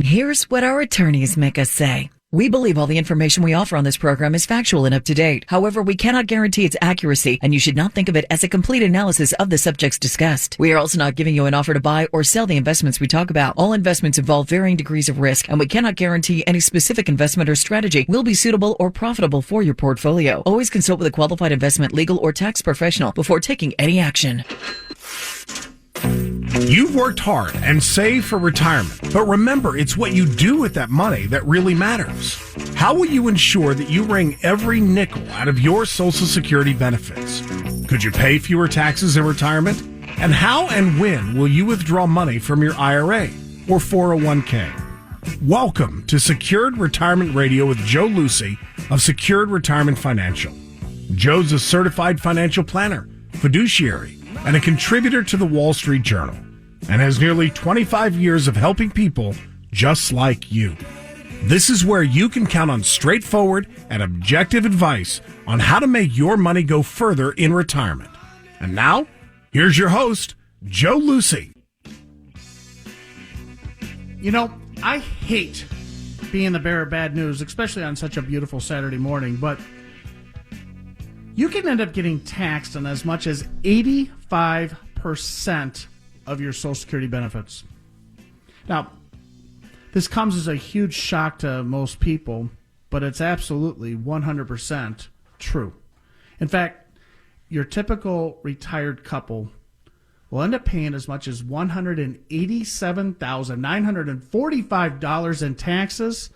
Here's what our attorneys make us say. We believe all the information we offer on this program is factual and up to date. However, we cannot guarantee its accuracy, and you should not think of it as a complete analysis of the subjects discussed. We are also not giving you an offer to buy or sell the investments we talk about. All investments involve varying degrees of risk, and we cannot guarantee any specific investment or strategy will be suitable or profitable for your portfolio. Always consult with a qualified investment, legal, or tax professional before taking any action. You've worked hard and saved for retirement, but remember, it's what you do with that money that really matters. How will you ensure that you wring every nickel out of your Social Security benefits? Could you pay fewer taxes in retirement? And how and when will you withdraw money from your IRA or 401k? Welcome to Secured Retirement Radio with Joe Lucy of Secured Retirement Financial. Joe's a certified financial planner, fiduciary, and a contributor to the Wall Street Journal, and has nearly 25 years of helping people just like you. This is where you can count on straightforward and objective advice on how to make your money go further in retirement. And now, here's your host, Joe Lucy. You know, I hate being the bearer of bad news, especially on such a beautiful Saturday morning, but you can end up getting taxed on as much as 85% of your Social Security benefits. Now, this comes as a huge shock to most people, but it's absolutely 100% true. In fact, your typical retired couple will end up paying as much as $187,945 in taxes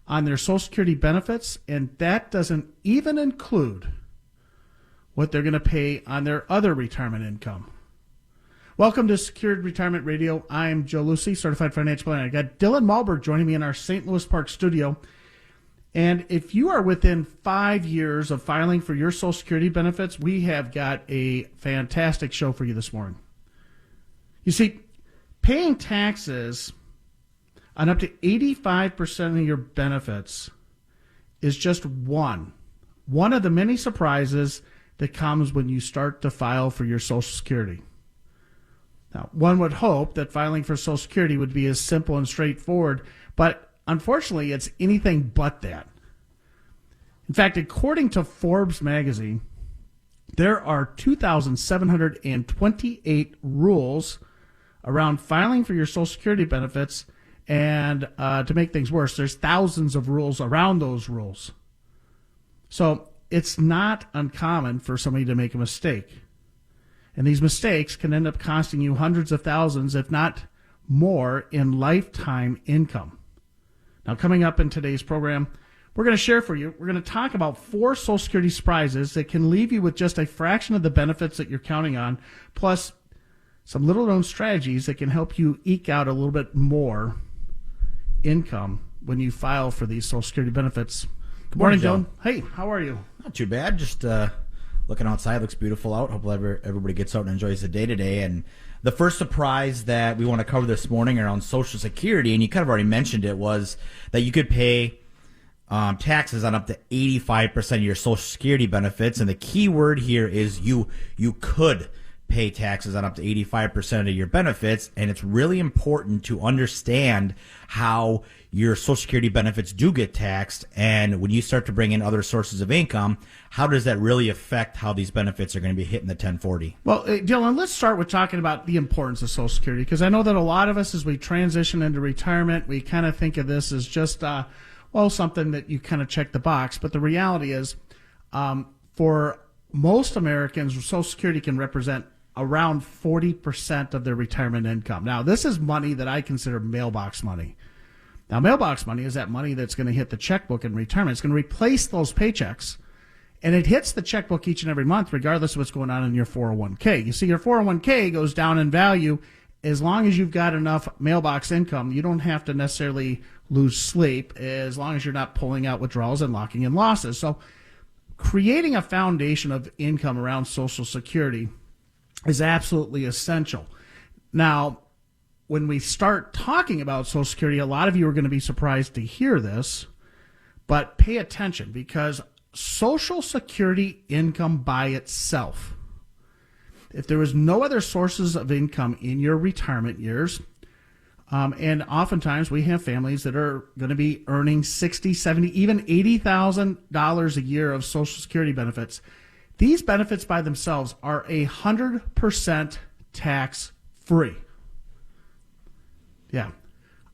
on their Social Security benefits, and that doesn't even include what they're going to pay on their other retirement income. Welcome to Secured Retirement Radio. I'm Joe Lucy, Certified Financial Planner. I got Dylan Malberg joining me in our St. Louis Park studio. And if you are within 5 years of filing for your Social Security benefits, we have got a fantastic show for you this morning. You see, paying taxes on up to 85% of your benefits is just one of the many surprises that comes when you start to file for your Social Security. Now, one would hope that filing for Social Security would be as simple and straightforward, but unfortunately, it's anything but that. In fact, according to Forbes magazine, there are 2,728 rules around filing for your Social Security benefits, and to make things worse, there's thousands of rules around those rules. So it's not uncommon for somebody to make a mistake. And these mistakes can end up costing you hundreds of thousands, if not more, in lifetime income. Now, coming up in today's program, we're going to share for you, we're going to talk about 4 Social Security surprises that can leave you with just a fraction of the benefits that you're counting on, plus some little-known strategies that can help you eke out a little bit more income when you file for these Social Security benefits. Good morning, Joe. Hey, how are you? Not too bad. Just looking outside. Looks beautiful out. Hopefully everybody gets out and enjoys the day today. And the first surprise that we want to cover this morning around Social Security, and you kind of already mentioned it, was that you could pay taxes on up to 85% of your Social Security benefits. And the key word here is you could pay taxes on up to 85% of your benefits. And it's really important to understand how your Social Security benefits do get taxed, and when you start to bring in other sources of income, how does that really affect how these benefits are going to be hitting the 1040? Well, Dylan, let's start with talking about the importance of Social Security, because I know that a lot of us, as we transition into retirement, we kind of think of this as just, something that you kind of check the box. But the reality is, for most Americans, Social Security can represent around 40% of their retirement income. Now, this is money that I consider mailbox money. Now, mailbox money is that money that's going to hit the checkbook in retirement. It's going to replace those paychecks, and it hits the checkbook each and every month, regardless of what's going on in your 401k. You see, your 401k goes down in value as long as you've got enough mailbox income. You don't have to necessarily lose sleep as long as you're not pulling out withdrawals and locking in losses. So creating a foundation of income around Social Security is absolutely essential. Now, when we start talking about Social Security, a lot of you are going to be surprised to hear this, but pay attention, because Social Security income by itself, if there was no other sources of income in your retirement years, And oftentimes we have families that are going to be earning $60,000, $70,000, even $80,000 a year of Social Security benefits. These benefits by themselves are 100% tax-free. Yeah.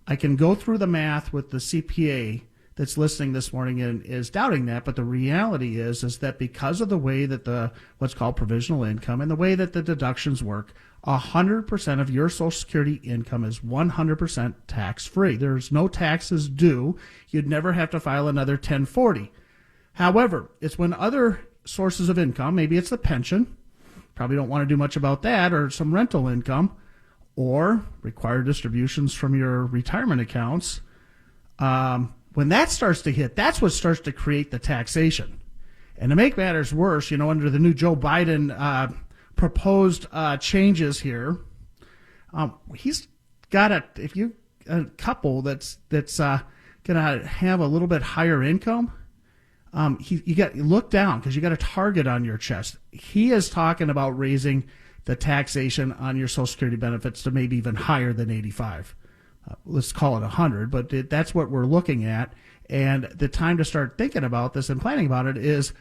I can go through the math with the CPA that's listening this morning and is doubting that, but the reality is that because of the way that the what's called provisional income and the way that the deductions work, 100% of your Social Security income is 100% tax-free. There's no taxes due. You'd never have to file another 1040. However, it's when other sources of income, maybe it's the pension, probably don't want to do much about that, or some rental income, or required distributions from your retirement accounts, when that starts to hit, that's what starts to create the taxation. And to make matters worse, under the new Joe Biden proposed changes here, he's got a couple that's going to have a little bit higher income. You got to look down because you got a target on your chest. He is talking about raising the taxation on your Social Security benefits to maybe even higher than 85. Let's call it 100, but that's what we're looking at. And the time to start thinking about this and planning about it is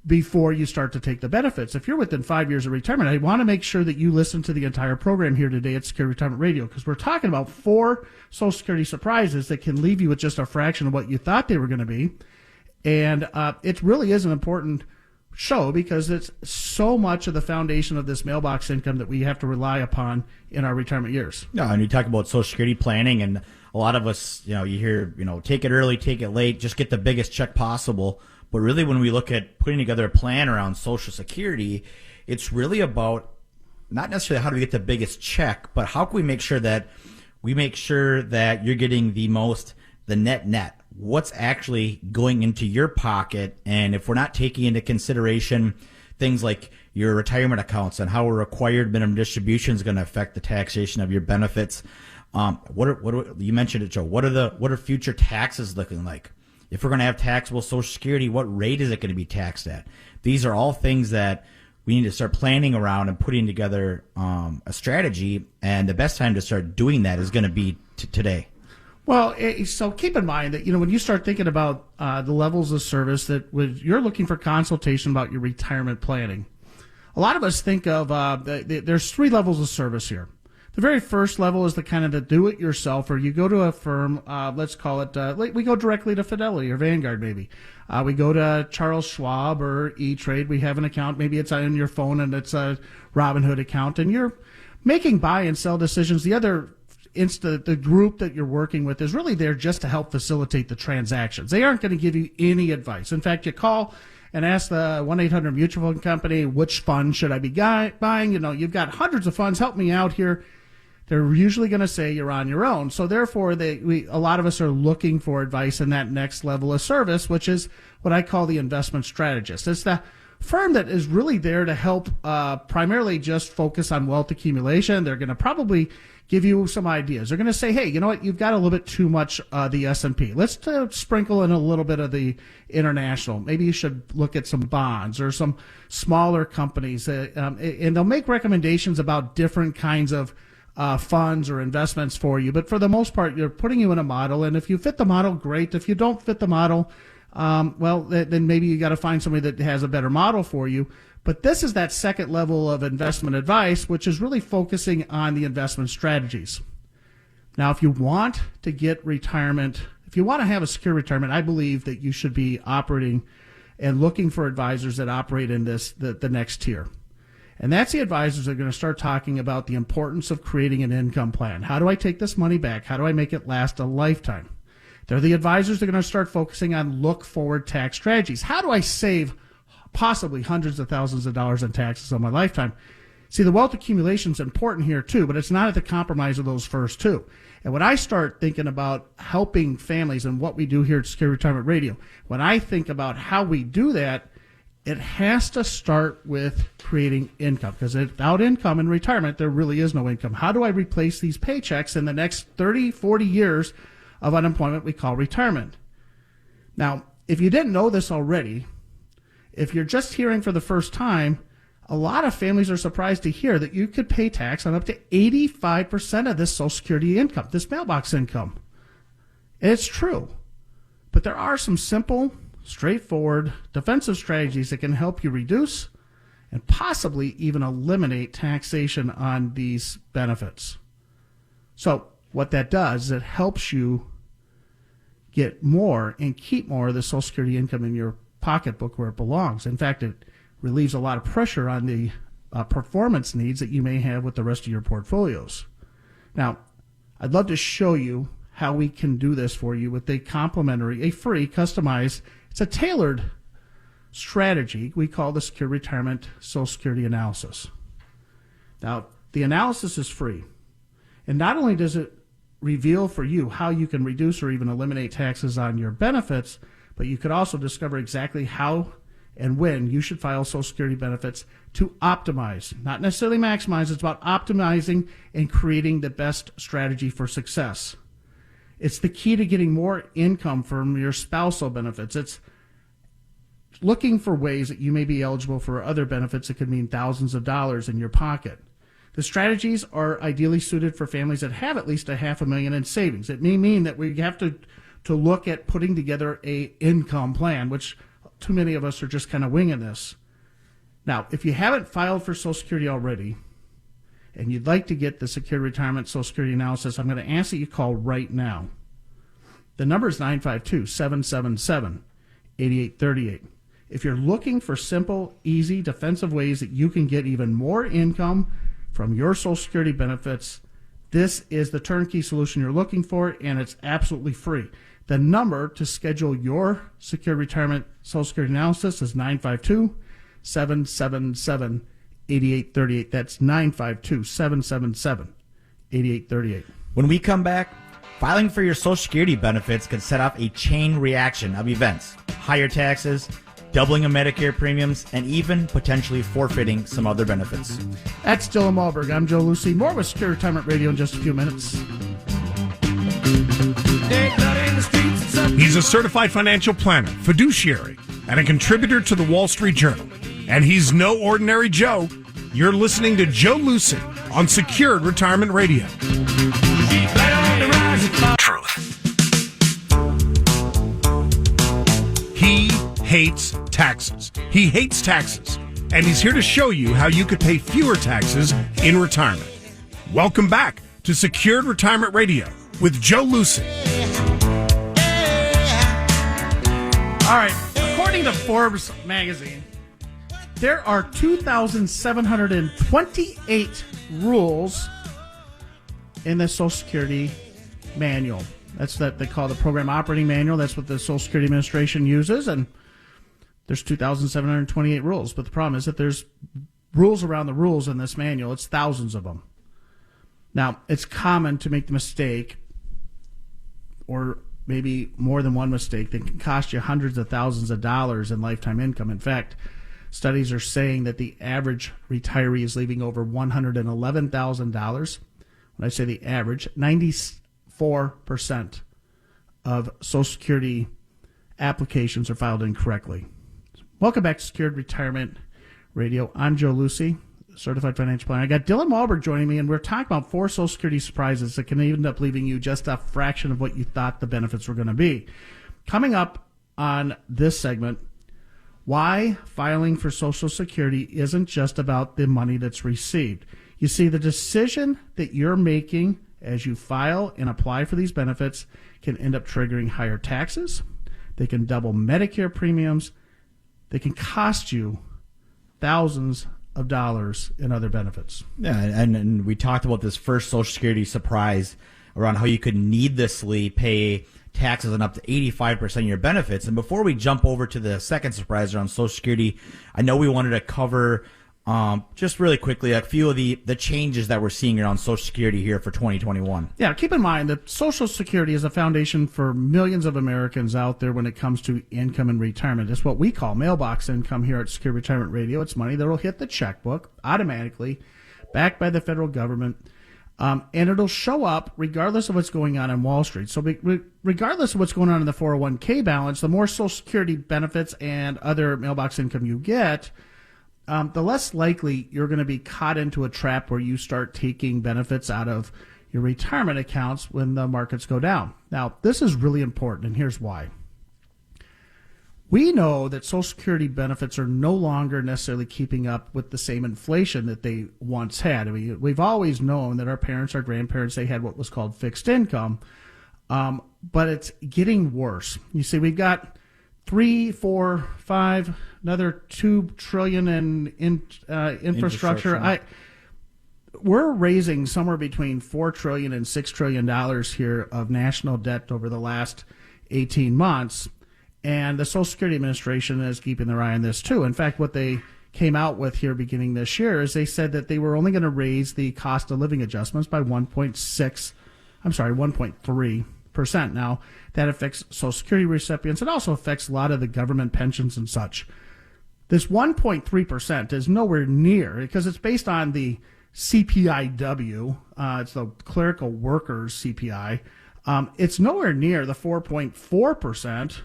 before you start to take the benefits. If you're within 5 years of retirement, I want to make sure that you listen to the entire program here today at Secure Retirement Radio, because we're talking about 4 Social Security surprises that can leave you with just a fraction of what you thought they were going to be. And it really is an important show because it's so much of the foundation of this mailbox income that we have to rely upon in our retirement years. No, and you talk about Social Security planning, and a lot of us, you hear, take it early, take it late, just get the biggest check possible. But really, when we look at putting together a plan around Social Security, it's really about not necessarily how do we get the biggest check, but how can we make sure that you're getting the net. What's actually going into your pocket, and if we're not taking into consideration things like your retirement accounts and how a required minimum distribution is going to affect the taxation of your benefits. You mentioned it, Joe. What are future taxes looking like? If we're going to have taxable Social Security, what rate is it going to be taxed at? These are all things that we need to start planning around and putting together a strategy. And the best time to start doing that is going to be today. Well, so keep in mind that, when you start thinking about the levels of service that you're looking for consultation about your retirement planning, a lot of us think of there's 3 levels of service here. The very first level is the kind of the do-it-yourself, or you go to a firm, let's call it, we go directly to Fidelity or Vanguard maybe. We go to Charles Schwab or E-Trade. We have an account. Maybe it's on your phone and it's a Robinhood account, and you're making buy and sell decisions. The group that you're working with is really there just to help facilitate the transactions. They aren't going to give you any advice. In fact, you call and ask the 1-800 mutual fund company, which fund should I be buying? You've got hundreds of funds. Help me out here. They're usually going to say you're on your own. So therefore, a lot of us are looking for advice in that next level of service, which is what I call the investment strategist. It's the firm that is really there to help primarily just focus on wealth accumulation. They're going to probably give you some ideas. They're going to say, hey, you know what? You've got a little bit too much the S&P. Let's sprinkle in a little bit of the international. Maybe you should look at some bonds or some smaller companies. And they'll make recommendations about different kinds of funds or investments for you. But for the most part, you're putting you in a model. And if you fit the model, great. If you don't fit the model, then maybe you got to find somebody that has a better model for you. But this is that second level of investment advice, which is really focusing on the investment strategies. Now, if you want to get retirement, if you want to have a secure retirement, I believe that you should be operating and looking for advisors that operate in the next tier. And that's the advisors that are going to start talking about the importance of creating an income plan. How do I take this money back? How do I make it last a lifetime? They're the advisors that are going to start focusing on look-forward tax strategies. How do I save possibly hundreds of thousands of dollars in taxes on my lifetime? See, the wealth accumulation is important here too, but it's not at the compromise of those first two. And when I start thinking about helping families and what we do here at Secure Retirement Radio, when I think about how we do that, it has to start with creating income, because without income in retirement, there really is no income. How do I replace these paychecks in the next 30, 40 years of unemployment we call retirement? Now, if you didn't know this already, if you're just hearing for the first time, A lot of families are surprised to hear that you could pay tax on up to 85% of this Social Security income, this mailbox income. And it's true. But there are some simple, straightforward, defensive strategies that can help you reduce and possibly even eliminate taxation on these benefits. So what that does is it helps you get more and keep more of the Social Security income in your pocketbook where it belongs. In fact, it relieves a lot of pressure on the performance needs that you may have with the rest of your portfolios. Now, I'd love to show you how we can do this for you with a complimentary, a free, customized, it's a tailored strategy we call the Secure Retirement Social Security Analysis. Now, the analysis is free. And not only does it reveal for you how you can reduce or even eliminate taxes on your benefits, but you could also discover exactly how and when you should file Social Security benefits to optimize, not necessarily maximize. It's about optimizing and creating the best strategy for success. It's the key to getting more income from your spousal benefits. It's looking for ways that you may be eligible for other benefits that could mean thousands of dollars in your pocket. The strategies are ideally suited for families that have at least $500,000 in savings. It may mean that we have to look at putting together a income plan, which too many of us are just kind of winging this. Now, if you haven't filed for Social Security already, and you'd like to get the Secure Retirement Social Security Analysis, I'm going to ask that you call right now. The number is 952-777-8838. If you're looking for simple, easy, defensive ways that you can get even more income from your Social Security benefits, this is the turnkey solution you're looking for, and it's absolutely free. The number to schedule your Secure Retirement Social Security Analysis is 952-777-8838. That's 952-777-8838. When we come back, filing for your Social Security benefits could set off a chain reaction of events. Higher taxes, doubling of Medicare premiums, and even potentially forfeiting some other benefits. That's Dylan Wahlberg. I'm Joe Lucy. More with Secure Retirement Radio in just a few minutes. He's a certified financial planner, fiduciary, and a contributor to the Wall Street Journal. And he's no ordinary Joe. You're listening to Joe Lucy on Secured Retirement Radio. Truth. He hates taxes. He hates taxes. And he's here to show you how you could pay fewer taxes in retirement. Welcome back to Secured Retirement Radio with Joe Lucy. All right. According to Forbes magazine, there are 2,728 rules in the Social Security manual. That's that they call the program operating manual. That's what the Social Security Administration uses, and there's 2,728 rules. But the problem is that there's rules around the rules in this manual. It's thousands of them. Now, it's common to make the mistake, or maybe more than one mistake, that can cost you hundreds of thousands of dollars in lifetime income. In fact, studies are saying that the average retiree is leaving over $111,000. When I say the average, 94% of Social Security applications are filed incorrectly. Welcome back to Secured Retirement Radio. I'm Joe Lucy, certified financial planner. I got Dylan Wahlberg joining me, and we're talking about 4 Social Security surprises that can end up leaving you just a fraction of what you thought the benefits were going to be. Coming up on this segment, why filing for Social Security isn't just about the money that's received. You see, the decision that you're making as you file and apply for these benefits can end up triggering higher taxes. They can double Medicare premiums. They can cost you thousands of dollars in other benefits. Yeah, and we talked about this first Social Security surprise around how you could needlessly pay taxes on up to 85% of your benefits. And before we jump over to the second surprise around Social Security, I know we wanted to cover just really quickly a few of the changes that we're seeing around Social Security here for 2021. Yeah, keep in mind that Social Security is a foundation for millions of Americans out there when it comes to income and retirement. It's what we call mailbox income here at Secure Retirement Radio. It's money that will hit the checkbook automatically, backed by the federal government, and it'll show up regardless of what's going on Wall Street. So regardless of what's going on in the 401k balance, the more Social Security benefits and other mailbox income you get, the less likely you're going to be caught into a trap where you start taking benefits out of your retirement accounts when the markets go down. Now, this is really important, and here's why. We know that Social Security benefits are no longer necessarily keeping up with the same inflation that they once had. I mean, we've always known that our parents, our grandparents, they had what was called fixed income, but it's getting worse. You see, we've got 3, 4, 5, another $2 trillion in infrastructure. We're raising somewhere between $4 trillion and $6 trillion here of national debt over the last 18 months. And the Social Security Administration is keeping their eye on this too. In fact, what they came out with here beginning this year is they said that they were only going to raise the cost of living adjustments by 1.3%. Now, that affects Social Security recipients. It also affects a lot of the government pensions and such. This 1.3% is nowhere near, because it's based on the CPIW. It's the Clerical Workers CPI. It's nowhere near the 4.4%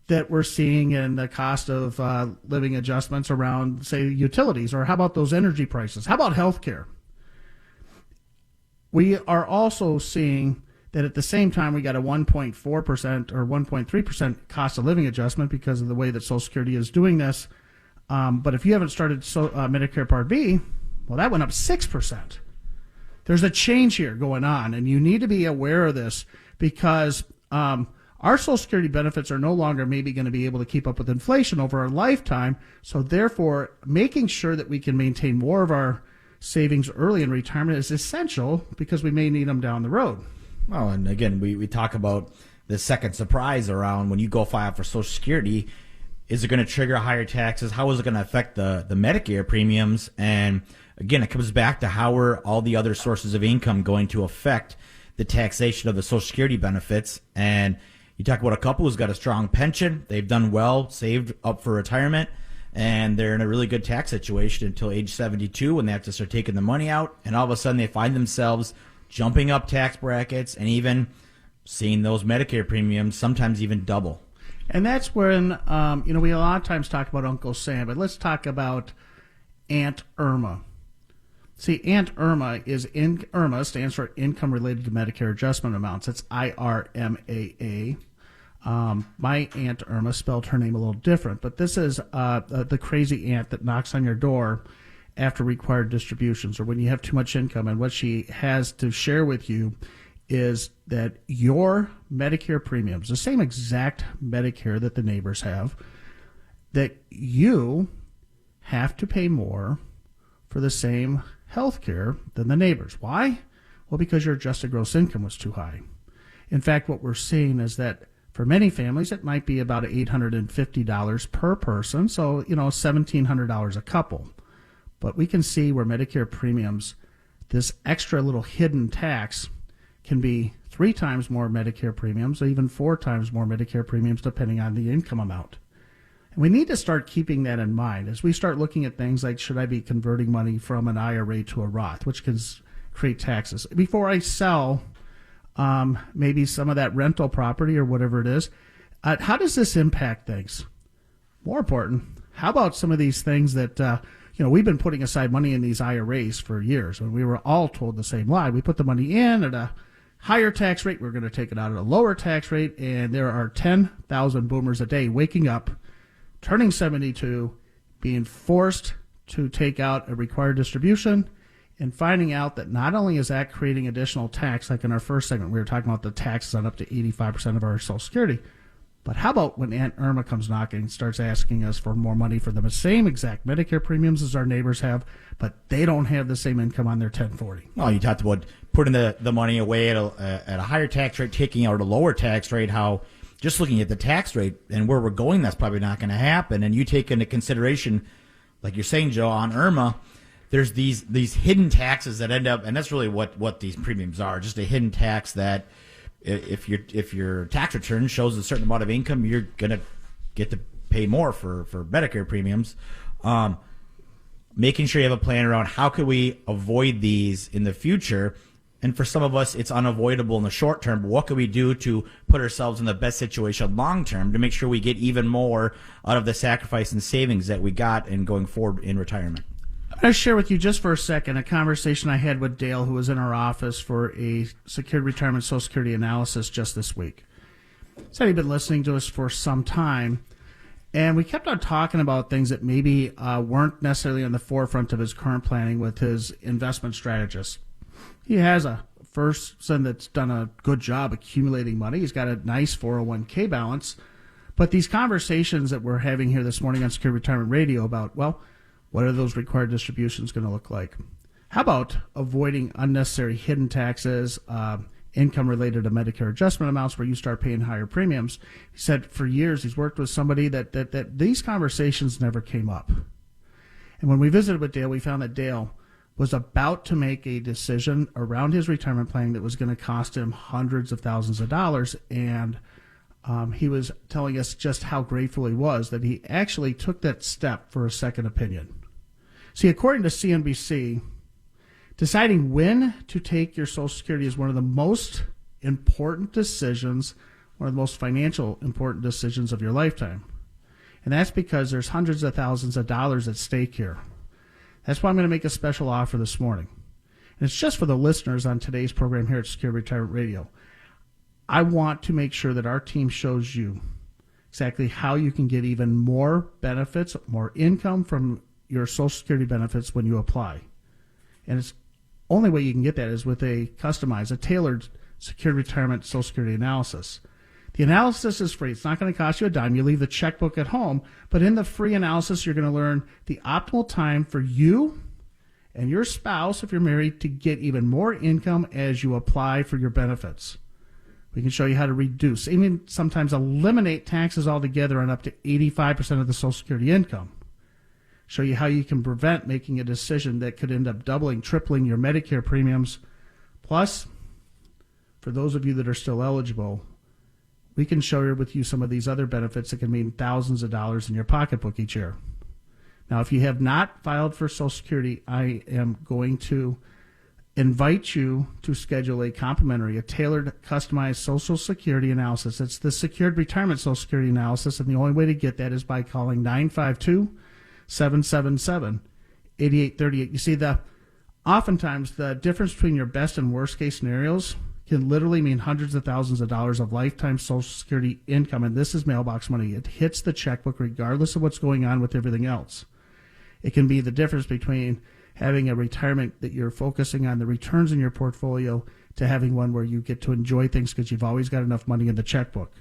that we're seeing in the cost of living adjustments around, say, utilities, or how about those energy prices? How about healthcare? We are also seeing that at the same time we got a 1.4% or 1.3% cost of living adjustment because of the way that Social Security is doing this. But if you haven't started Medicare Part B, well, that went up 6%. There's a change here going on, and you need to be aware of this because our Social Security benefits are no longer maybe going to be able to keep up with inflation over our lifetime. So therefore, making sure that we can maintain more of our savings early in retirement is essential because we may need them down the road. Well, and again, we talk about the second surprise around when you go file for Social Security. Is it going to trigger higher taxes? How is it going to affect the Medicare premiums? And again, it comes back to how are all the other sources of income going to affect the taxation of the Social Security benefits? And you talk about a couple who's got a strong pension. They've done well, saved up for retirement, and they're in a really good tax situation until age 72 when they have to start taking the money out. And all of a sudden they find themselves jumping up tax brackets and even seeing those Medicare premiums sometimes even double. And that's when, we a lot of times talk about Uncle Sam, but let's talk about Aunt Irma. See, Aunt Irma IRMA stands for Income Related to Medicare Adjustment Amounts. It's IRMAA. My Aunt Irma spelled her name a little different, but this is the crazy aunt that knocks on your door after required distributions or when you have too much income. And what she has to share with you is that your Medicare premiums, the same exact Medicare that the neighbors have, that you have to pay more for the same health care than the neighbors. Why? Well, because your adjusted gross income was too high. In fact, what we're seeing is that for many families, it might be about $850 per person, so, $1,700 a couple. But we can see where Medicare premiums, this extra little hidden tax, can be 3 times more Medicare premiums or even 4 times more Medicare premiums depending on the income amount. And we need to start keeping that in mind as we start looking at things like, should I be converting money from an IRA to a Roth, which can create taxes? Before I sell maybe some of that rental property or whatever it is, how does this impact things? More important, how about some of these things that, we've been putting aside money in these IRAs for years, and we were all told the same lie. We put the money in at a higher tax rate. We're going to take it out at a lower tax rate, and there are 10,000 boomers a day waking up, turning 72, being forced to take out a required distribution, and finding out that not only is that creating additional tax, like in our first segment, we were talking about the taxes on up to 85% of our Social Security, but how about when Aunt Irma comes knocking and starts asking us for more money for the same exact Medicare premiums as our neighbors have, but they don't have the same income on their 1040? Well, you talked about putting the money away at a higher tax rate, taking out a lower tax rate, how just looking at the tax rate and where we're going, that's probably not going to happen. And you take into consideration, like you're saying, Joe, on Irma, there's these hidden taxes that end up, and that's really what these premiums are, just a hidden tax that if your tax return shows a certain amount of income, you're going to get to pay more for Medicare premiums. Making sure you have a plan around how could we avoid these in the future And for some of us, it's unavoidable in the short term. But what can we do to put ourselves in the best situation long term to make sure we get even more out of the sacrifice and savings that we got in going forward in retirement? I'm going to share with you just for a second a conversation I had with Dale, who was in our office for a secured retirement Social Security analysis just this week. He said he'd been listening to us for some time, and we kept on talking about things that maybe weren't necessarily on the forefront of his current planning with his investment strategist. He has a person that's done a good job accumulating money. He's got a nice 401k balance. But these conversations that we're having here this morning on Secure Retirement Radio about, well, what are those required distributions going to look like? How about avoiding unnecessary hidden taxes, income related to Medicare adjustment amounts where you start paying higher premiums? He said for years he's worked with somebody that these conversations never came up. And when we visited with Dale, we found that Dale was about to make a decision around his retirement planning that was going to cost him hundreds of thousands of dollars. And he was telling us just how grateful he was that he actually took that step for a second opinion. See, according to CNBC, deciding when to take your Social Security is one of the most important decisions, one of the most financial important decisions of your lifetime. And that's because there's hundreds of thousands of dollars at stake here. That's why I'm going to make a special offer this morning. And it's just for the listeners on today's program here at Secure Retirement Radio. I want to make sure that our team shows you exactly how you can get even more benefits, more income from your Social Security benefits when you apply. And it's only way you can get that is with a tailored Secure Retirement Social Security analysis. The analysis is free. It's not going to cost you a dime. You leave the checkbook at home. But in the free analysis, you're going to learn the optimal time for you and your spouse, if you're married, to get even more income as you apply for your benefits. We can show you how to reduce, even sometimes eliminate taxes altogether on up to 85% of the Social Security income. Show you how you can prevent making a decision that could end up doubling, tripling your Medicare premiums. Plus, for those of you that are still eligible, we can share with you some of these other benefits that can mean thousands of dollars in your pocketbook each year. Now, if you have not filed for Social Security, I am going to invite you to schedule a tailored, customized Social Security analysis. It's the Secured Retirement Social Security analysis, and the only way to get that is by calling 952-777-8838. You see, oftentimes the difference between your best and worst case scenarios can literally mean hundreds of thousands of dollars of lifetime Social Security income, and this is mailbox money. It hits the checkbook regardless of what's going on with everything else. It can be the difference between having a retirement that you're focusing on the returns in your portfolio to having one where you get to enjoy things because you've always got enough money in the checkbook.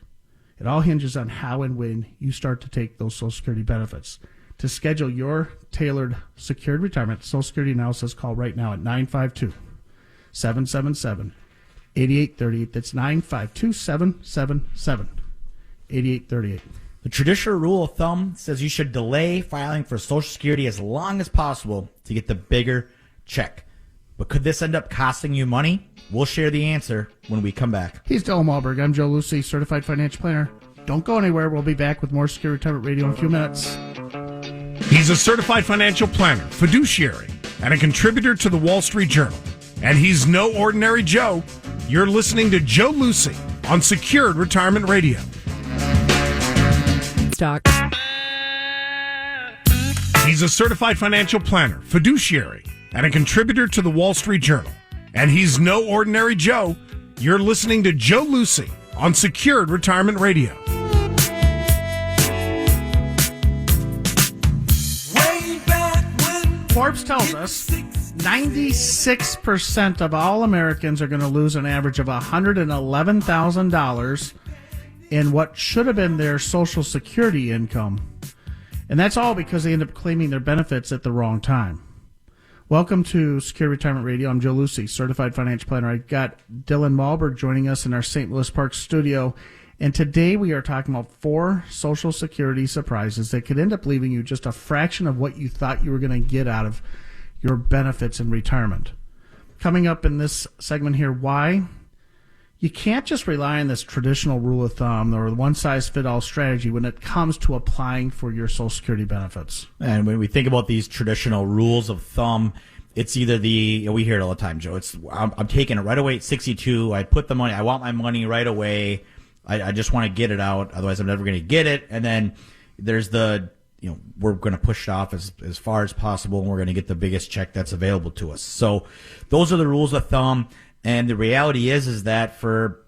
It all hinges on how and when you start to take those Social Security benefits. To schedule your tailored secured retirement Social Security analysis, call right now at 952-777-8838. That's 952-777-8838. The traditional rule of thumb says you should delay filing for Social Security as long as possible to get the bigger check. But could this end up costing you money? We'll share the answer when we come back. He's Dylan Malberg. I'm Joe Lucy, Certified Financial Planner. Don't go anywhere. We'll be back with more Secure Retirement Radio in a few minutes. He's a certified financial planner, fiduciary, and a contributor to the Wall Street Journal. And he's no ordinary Joe. You're listening to Joe Lucy on Secured Retirement Radio. Stocks. He's a certified financial planner, fiduciary, and a contributor to the Wall Street Journal. And he's no ordinary Joe. You're listening to Joe Lucy on Secured Retirement Radio. Forbes tells us 96% of all Americans are going to lose an average of $111,000 in what should have been their Social Security income. And that's all because they end up claiming their benefits at the wrong time. Welcome to Secure Retirement Radio. I'm Joe Lucy, Certified Financial Planner. I've got Dylan Malberg joining us in our St. Louis Park studio. And today we are talking about 4 Social Security surprises that could end up leaving you just a fraction of what you thought you were going to get out of your benefits in retirement. Coming up in this segment here, why you can't just rely on this traditional rule of thumb or one-size-fits-all strategy when it comes to applying for your Social Security benefits. And when we think about these traditional rules of thumb, it's either we hear it all the time, Joe. I'm taking it right away at 62. I put the money. I want my money right away. I just want to get it out. Otherwise, I'm never going to get it. And then there's we're going to push it off as far as possible, and we're going to get the biggest check that's available to us. So those are the rules of thumb. And the reality is that for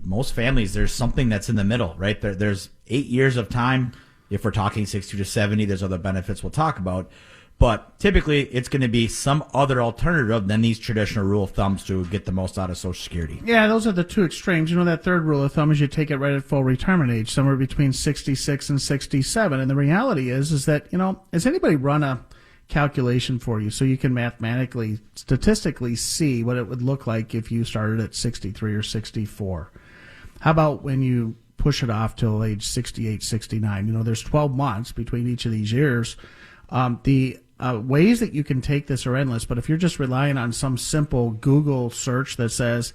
most families, there's something that's in the middle, right? There's 8 years of time. If we're talking 60 to 70, there's other benefits we'll talk about. But typically, it's going to be some other alternative than these traditional rule of thumbs to get the most out of Social Security. Yeah, those are the two extremes. That third rule of thumb is you take it right at full retirement age, somewhere between 66 and 67. And the reality is that, has anybody run a calculation for you so you can mathematically, statistically see what it would look like if you started at 63 or 64? How about when you push it off till age 68, 69? There's 12 months between each of these years. The ways that you can take this are endless, but if you're just relying on some simple Google search that says,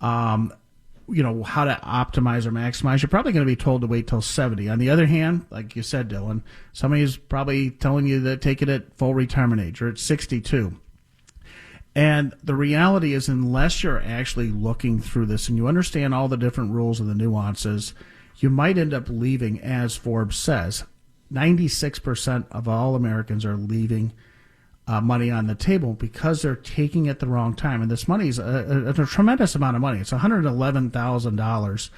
how to optimize or maximize, you're probably going to be told to wait till 70. On the other hand, like you said, Dylan, somebody's probably telling you to take it at full retirement age or at 62. And the reality is, unless you're actually looking through this and you understand all the different rules and the nuances, you might end up leaving, as Forbes says, 96% of all Americans are leaving money on the table because they're taking it the wrong time. And this money is a tremendous amount of money. It's $111,000.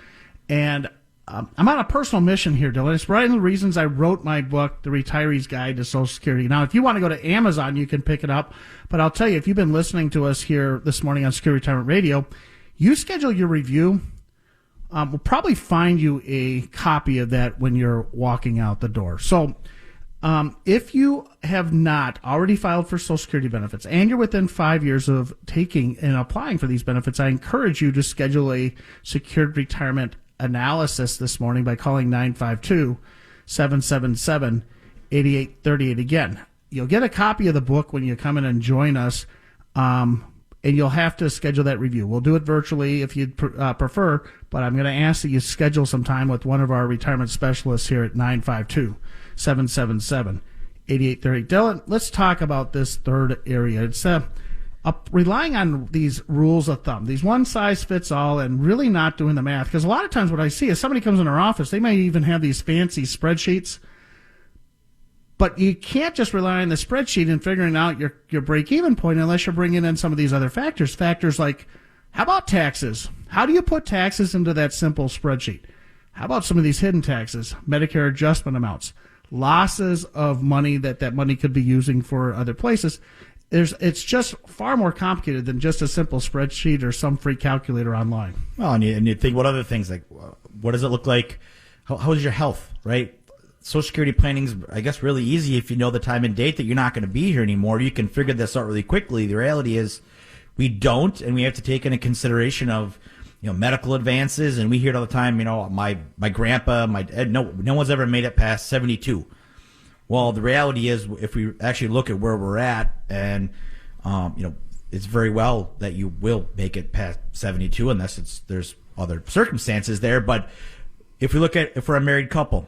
And I'm on a personal mission here, Dylan. It's one of the reasons I wrote my book, The Retiree's Guide to Social Security. Now, if you want to go to Amazon, you can pick it up. But I'll tell you, if you've been listening to us here this morning on Secure Retirement Radio, you schedule your review. We'll probably find you a copy of that when you're walking out the door. So if you have not already filed for Social Security benefits and you're within 5 years of taking and applying for these benefits, I encourage you to schedule a secured retirement analysis this morning by calling 952-777-8838. Again, you'll get a copy of the book when you come in and join us. And you'll have to schedule that review. We'll do it virtually if you'd prefer, but I'm going to ask that you schedule some time with one of our retirement specialists here at 952-777-8838. Dylan, let's talk about this third area. It's relying on these rules of thumb, these one-size-fits-all, and really not doing the math. Because a lot of times what I see is somebody comes in our office, they may even have these fancy spreadsheets, but you can't just rely on the spreadsheet and figuring out your break-even point unless you're bringing in some of these other factors. Factors like, how about taxes? How do you put taxes into that simple spreadsheet? How about some of these hidden taxes, Medicare adjustment amounts, losses of money that money could be using for other places? It's just far more complicated than just a simple spreadsheet or some free calculator online. Well, and you think what other things, like what does it look like? How is your health, right? Social Security planning is, I guess, really easy if you know the time and date that you're not going to be here anymore. You can figure this out really quickly. The reality is we don't, and we have to take into consideration of medical advances, and we hear it all the time. My grandpa, no one's ever made it past 72. Well, the reality is, if we actually look at where we're at, and it's very well that you will make it past 72, unless there's other circumstances there. But if we're a married couple,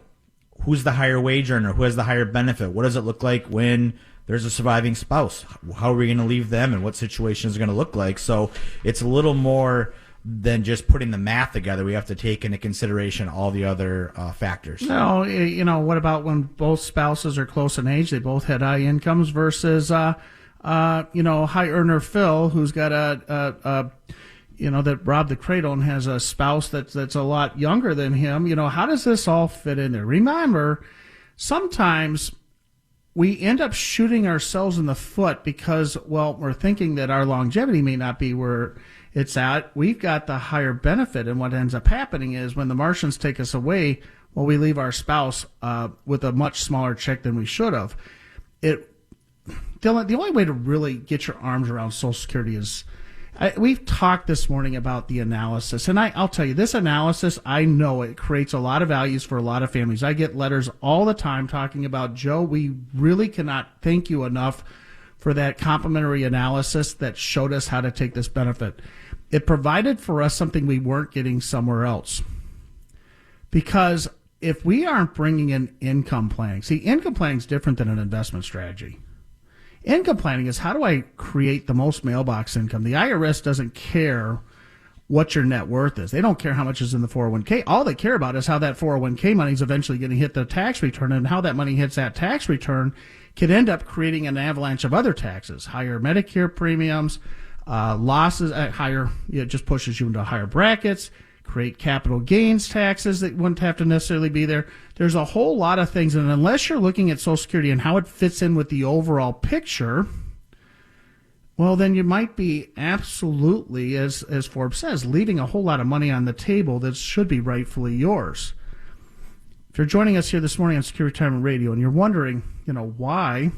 who's the higher wage earner? Who has the higher benefit? What does it look like when there's a surviving spouse? How are we going to leave them, and what situation is it going to look like? So it's a little more than just putting the math together. We have to take into consideration all the other factors. No, what about when both spouses are close in age? They both had high incomes versus, high earner Phil, who's got that robbed the cradle and has a spouse that's a lot younger than him. How does this all fit in there? Remember, sometimes we end up shooting ourselves in the foot because, we're thinking that our longevity may not be where it's at. We've got the higher benefit, and what ends up happening is when the Martians take us away, we leave our spouse with a much smaller check than we should have. Dylan, the only way to really get your arms around Social Security is, we've talked this morning about the analysis, and I'll tell you, this analysis, I know it creates a lot of values for a lot of families. I get letters all the time talking about, Joe, we really cannot thank you enough for that complimentary analysis that showed us how to take this benefit. It provided for us something we weren't getting somewhere else. Because if we aren't bringing in income planning, see, income planning is different than an investment strategy. Income planning is, how do I create the most mailbox income? The IRS doesn't care what your net worth is. They don't care how much is in the 401k. All they care about is how that 401k money is eventually going to hit the tax return, and how that money hits that tax return could end up creating an avalanche of other taxes, higher Medicare premiums, losses at higher, it just pushes you into higher brackets, create capital gains taxes that wouldn't have to necessarily be there. There's a whole lot of things, and unless you're looking at Social Security and how it fits in with the overall picture, well, then you might be absolutely, as Forbes says, leaving a whole lot of money on the table that should be rightfully yours. If you're joining us here this morning on Secure Retirement Radio and you're wondering, why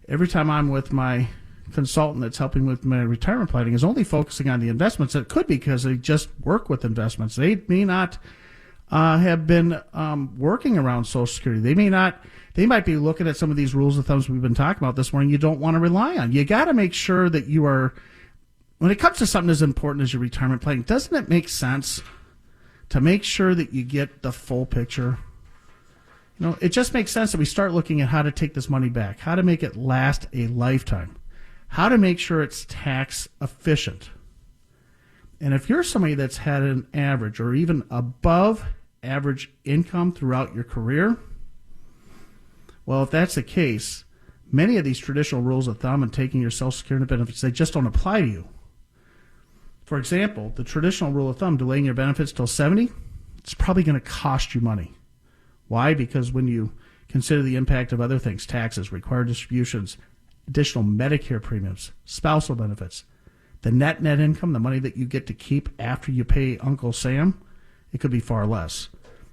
every time I'm with my consultant that's helping with my retirement planning is only focusing on the investments, it could be because they just work with investments. They may not have been working around Social Security. They might be looking at some of these rules of thumbs we've been talking about this morning you don't want to rely on. You got to make sure that you are, when it comes to something as important as your retirement planning, doesn't it make sense to make sure that you get the full picture? It just makes sense that we start looking at how to take this money back, how to make it last a lifetime, how to make sure it's tax efficient. And if you're somebody that's had an average or even above average income throughout your career, well, if that's the case, many of these traditional rules of thumb and taking your Social Security benefits, they just don't apply to you. For example, the traditional rule of thumb, delaying your benefits till 70, it's probably going to cost you money. Why? Because when you consider the impact of other things, taxes, required distributions, additional Medicare premiums, spousal benefits, the net income, the money that you get to keep after you pay Uncle Sam, it could be far less.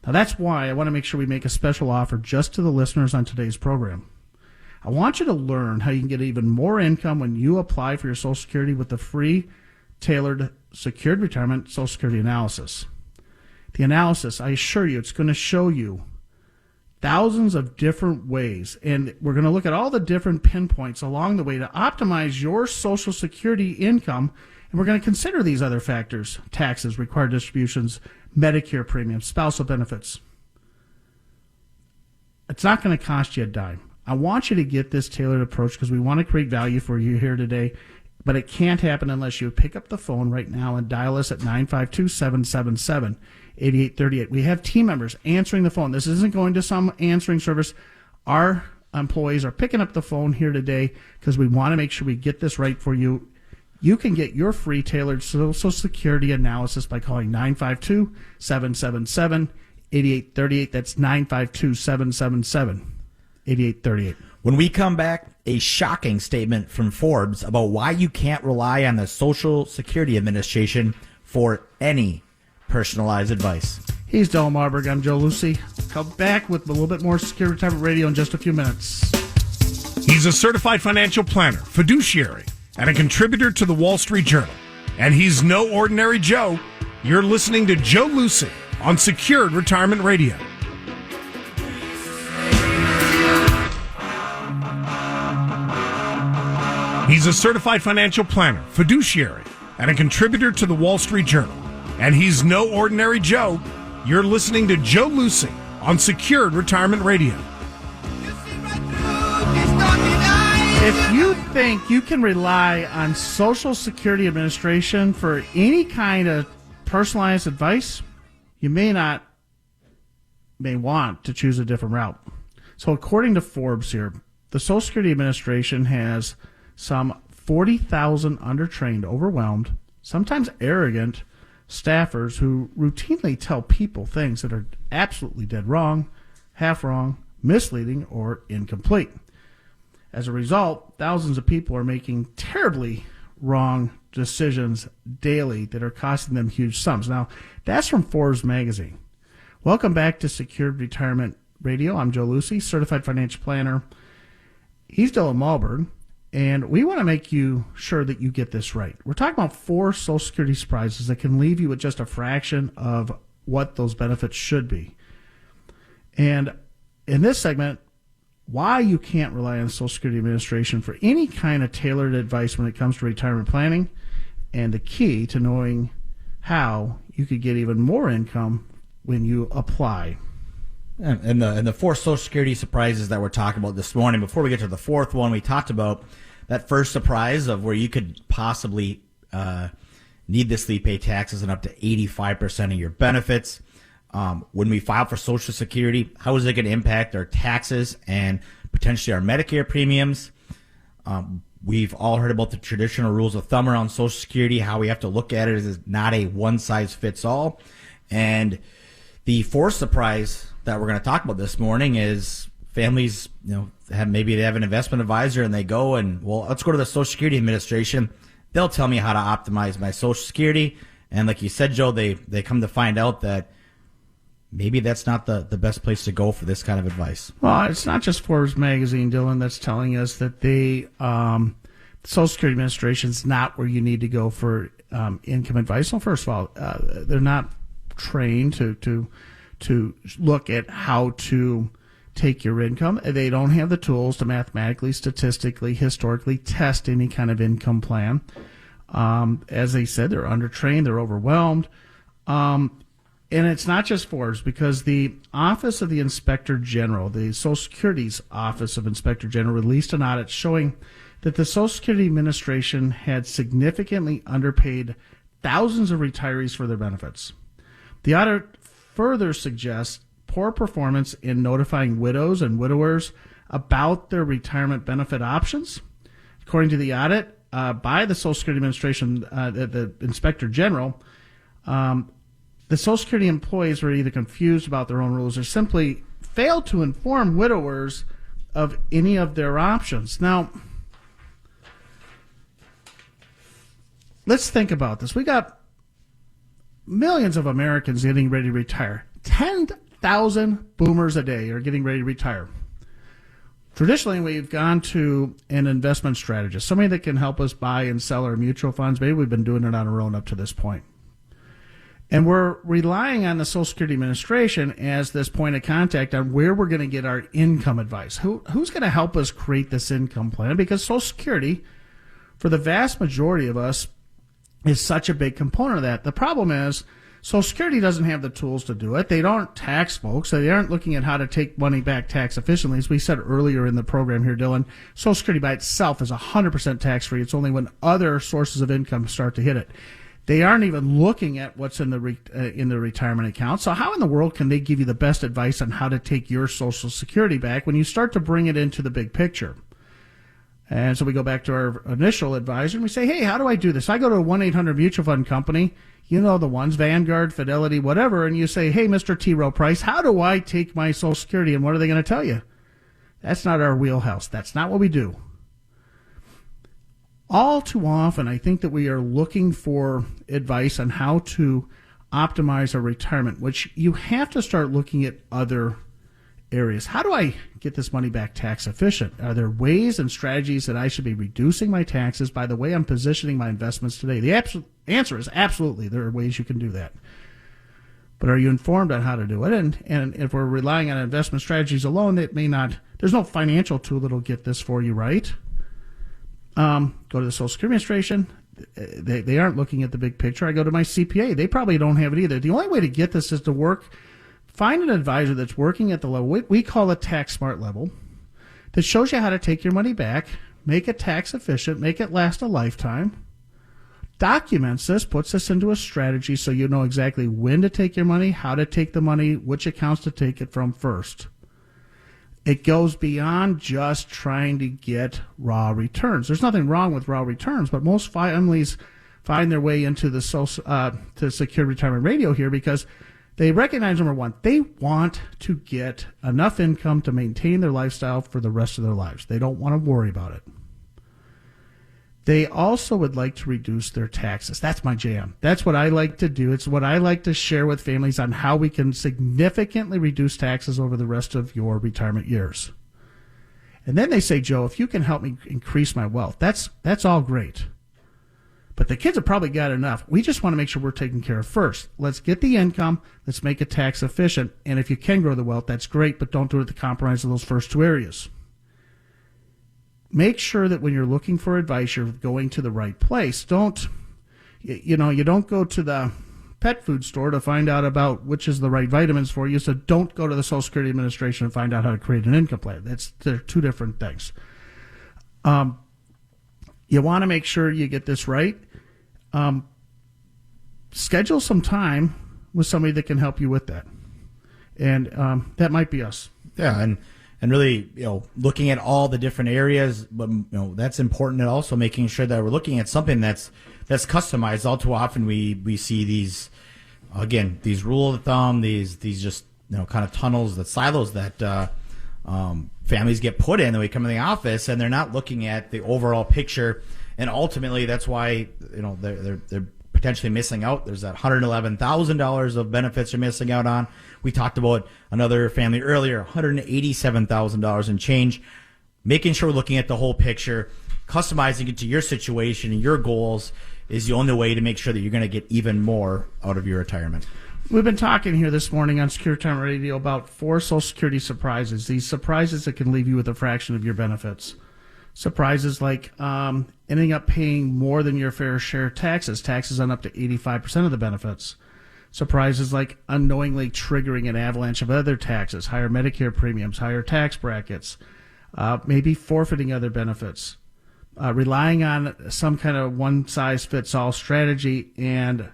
Now, that's why I want to make sure we make a special offer just to the listeners on today's program. I want you to learn how you can get even more income when you apply for your Social Security with the free, tailored, secured retirement Social Security analysis. The analysis, I assure you, it's going to show you thousands of different ways, and we're going to look at all the different pinpoints along the way to optimize your Social Security income, and we're going to consider these other factors: taxes, required distributions, Medicare premiums, spousal benefits. It's not going to cost you a dime. I want you to get this tailored approach because we want to create value for you here today, but it can't happen unless you pick up the phone right now and dial us at 952-777-8838. We have team members answering the phone. This isn't going to some answering service. Our employees are picking up the phone here today because we want to make sure we get this right for you. You can get your free tailored Social Security analysis by calling 952-777-8838. That's 952-777-8838. When we come back, a shocking statement from Forbes about why you can't rely on the Social Security Administration for any personalized advice. He's Del Marburg. I'm Joe Lucy. Come back with a little bit more Secure Retirement Radio in just a few minutes. He's a certified financial planner, fiduciary, and a contributor to the Wall Street Journal. And he's no ordinary Joe. You're listening to Joe Lucy on Secured Retirement Radio. He's a certified financial planner, fiduciary, and a contributor to the Wall Street Journal. And he's no ordinary Joe. You're listening to Joe Lucy on Secured Retirement Radio. If you think you can rely on Social Security Administration for any kind of personalized advice, you may want to choose a different route. So according to Forbes here, the Social Security Administration has some 40,000 undertrained, overwhelmed, sometimes arrogant staffers who routinely tell people things that are absolutely dead wrong, half wrong, misleading, or incomplete. As a result, thousands of people are making terribly wrong decisions daily that are costing them huge sums. Now, that's from Forbes magazine. Welcome back to Secured Retirement Radio. I'm Joe Lucy, certified financial planner. He's Dylan Malberg, and we want to make you sure that you get this right. We're talking about 4 Social Security surprises that can leave you with just a fraction of what those benefits should be. And in this segment, why you can't rely on the Social Security Administration for any kind of tailored advice when it comes to retirement planning, and the key to knowing how you could get even more income when you apply. And the four Social Security surprises that we're talking about this morning, before we get to the fourth one, we talked about that first surprise of where you could possibly needlessly pay taxes on up to 85% of your benefits. When we file for Social Security, how is it going to impact our taxes and potentially our Medicare premiums? We've all heard about the traditional rules of thumb around Social Security, how we have to look at it as not a one-size-fits-all. And the fourth surprise that we're going to talk about this morning is families, maybe they have an investment advisor and they go and, well, let's go to the Social Security Administration. They'll tell me how to optimize my Social Security. And like you said, Joe, they come to find out that maybe that's not the best place to go for this kind of advice. Well, it's not just Forbes magazine, Dylan, that's telling us that the Social Security Administration is not where you need to go for income advice. Well, first of all, they're not trained to look at how to take your income. They don't have the tools to mathematically, statistically, historically test any kind of income plan. As they said, they're undertrained, they're overwhelmed. And it's not just Forbes, because the Office of the Inspector General, the Social Security's Office of Inspector General, released an audit showing that the Social Security Administration had significantly underpaid thousands of retirees for their benefits. The audit further suggests poor performance in notifying widows and widowers about their retirement benefit options. According to the audit by the Social Security Administration, the Inspector General, the Social Security employees were either confused about their own rules or simply failed to inform widowers of any of their options. Now, let's think about this. We got millions of Americans getting ready to retire. 10,000 boomers a day are getting ready to retire. Traditionally, we've gone to an investment strategist, somebody that can help us buy and sell our mutual funds. Maybe we've been doing it on our own up to this point. And we're relying on the Social Security Administration as this point of contact on where we're going to get our income advice. Who's going to help us create this income plan? Because Social Security, for the vast majority of us, is such a big component of that. The problem is Social Security doesn't have the tools to do it. They don't tax folks. So they aren't looking at how to take money back tax efficiently. As we said earlier in the program here, Dylan, Social Security by itself is 100% tax-free. It's only when other sources of income start to hit it. They aren't even looking at what's in the retirement account. So how in the world can they give you the best advice on how to take your Social Security back when you start to bring it into the big picture? And so we go back to our initial advisor and we say, hey, how do I do this? I go to a 1-800 mutual fund company, you know the ones, Vanguard, Fidelity, whatever, and you say, hey, Mr. T. Rowe Price, how do I take my Social Security? And what are they going to tell you? That's not our wheelhouse. That's not what we do. All too often, I think that we are looking for advice on how to optimize our retirement, which you have to start looking at other areas. How do I get this money back tax efficient? Are there ways and strategies that I should be reducing my taxes by the way I'm positioning my investments today? The answer is absolutely. There are ways you can do that. But are you informed on how to do it? And if we're relying on investment strategies alone, it may not. There's no financial tool that'll get this for you right. Go to the Social Security Administration. They aren't looking at the big picture. I go to my CPA. They probably don't have it either. The only way to get this is to find an advisor that's working at the level we call a tax smart level, that shows you how to take your money back, make it tax efficient, make it last a lifetime, documents this, puts this into a strategy so you know exactly when to take your money, how to take the money, which accounts to take it from first. It goes beyond just trying to get raw returns. There's nothing wrong with raw returns, but most families find their way into the to Secure Retirement Radio here because they recognize, number one, they want to get enough income to maintain their lifestyle for the rest of their lives. They don't want to worry about it. They also would like to reduce their taxes. That's my jam. That's what I like to do. It's what I like to share with families on how we can significantly reduce taxes over the rest of your retirement years. And then they say, Joe, if you can help me increase my wealth, that's all great. But the kids have probably got enough. We just want to make sure we're taken care of first. Let's get the income. Let's make it tax efficient. And if you can grow the wealth, that's great, but don't do it at the compromise of those first two areas. Make sure that when you're looking for advice, you're going to the right place. You don't go to the pet food store to find out about which is the right vitamins for you. So don't go to the Social Security Administration and find out how to create an income plan. They're two different things. You want to make sure you get this right. Schedule some time with somebody that can help you with that. And that might be us. Yeah, and really, looking at all the different areas, but that's important, and also making sure that we're looking at something that's customized. All too often we see these rule of thumb, these just kind of tunnels, the silos that families get put in. Then we come in the office and they're not looking at the overall picture, and ultimately that's why they're potentially missing out. There's that $111,000 of benefits you're missing out on. We talked about another family earlier, $187,000 and change. Making sure we're looking at the whole picture, customizing it to your situation and your goals is the only way to make sure that you're going to get even more out of your retirement. We've been talking here this morning on Secure Retirement Radio about 4 Social Security surprises. These surprises that can leave you with a fraction of your benefits. Surprises like ending up paying more than your fair share of taxes on up to 85% of the benefits. Surprises like unknowingly triggering an avalanche of other taxes, higher Medicare premiums, higher tax brackets, maybe forfeiting other benefits, relying on some kind of one-size-fits-all strategy and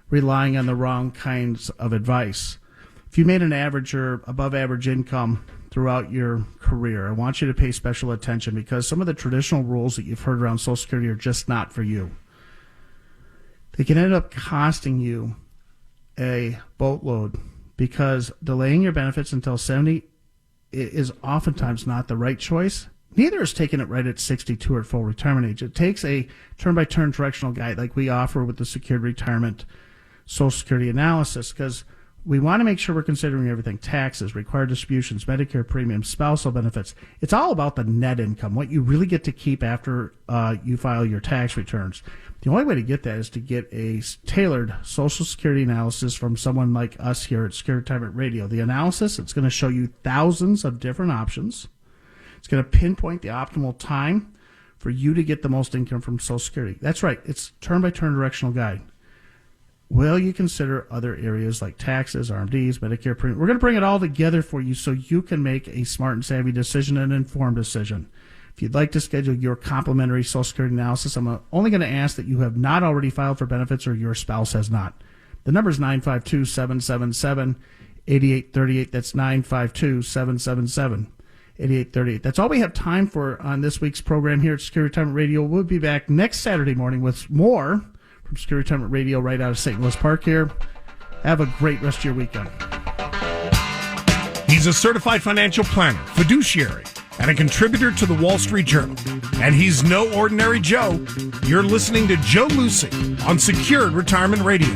relying on the wrong kinds of advice. If you made an average or above average income throughout your career, I want you to pay special attention, because some of the traditional rules that you've heard around Social Security are just not for you. They can end up costing you a boatload, because delaying your benefits until 70 is oftentimes not the right choice. Neither is taking it right at 62 or at full retirement age. It takes a turn-by-turn directional guide like we offer with the Secured Retirement Social Security Analysis, because we want to make sure we're considering everything: taxes, required distributions, Medicare premiums, spousal benefits. It's all about the net income, what you really get to keep after you file your tax returns. The only way to get that is to get a tailored Social Security analysis from someone like us here at Secure Retirement Radio. The analysis, it's going to show you thousands of different options. It's going to pinpoint the optimal time for you to get the most income from Social Security. That's right. It's turn-by-turn directional guide. Will you consider other areas like taxes, RMDs, Medicare premium? We're going to bring it all together for you so you can make a smart and savvy decision, an informed decision. If you'd like to schedule your complimentary Social Security analysis, I'm only going to ask that you have not already filed for benefits or your spouse has not. The number is 952-777-8838. That's 952-777-8838. That's all we have time for on this week's program here at Secure Retirement Radio. We'll be back next Saturday morning with more from Secure Retirement Radio right out of St. Louis Park here. Have a great rest of your weekend. He's a certified financial planner, fiduciary, and a contributor to the Wall Street Journal. And he's no ordinary Joe. You're listening to Joe Lucy on Secured Retirement Radio.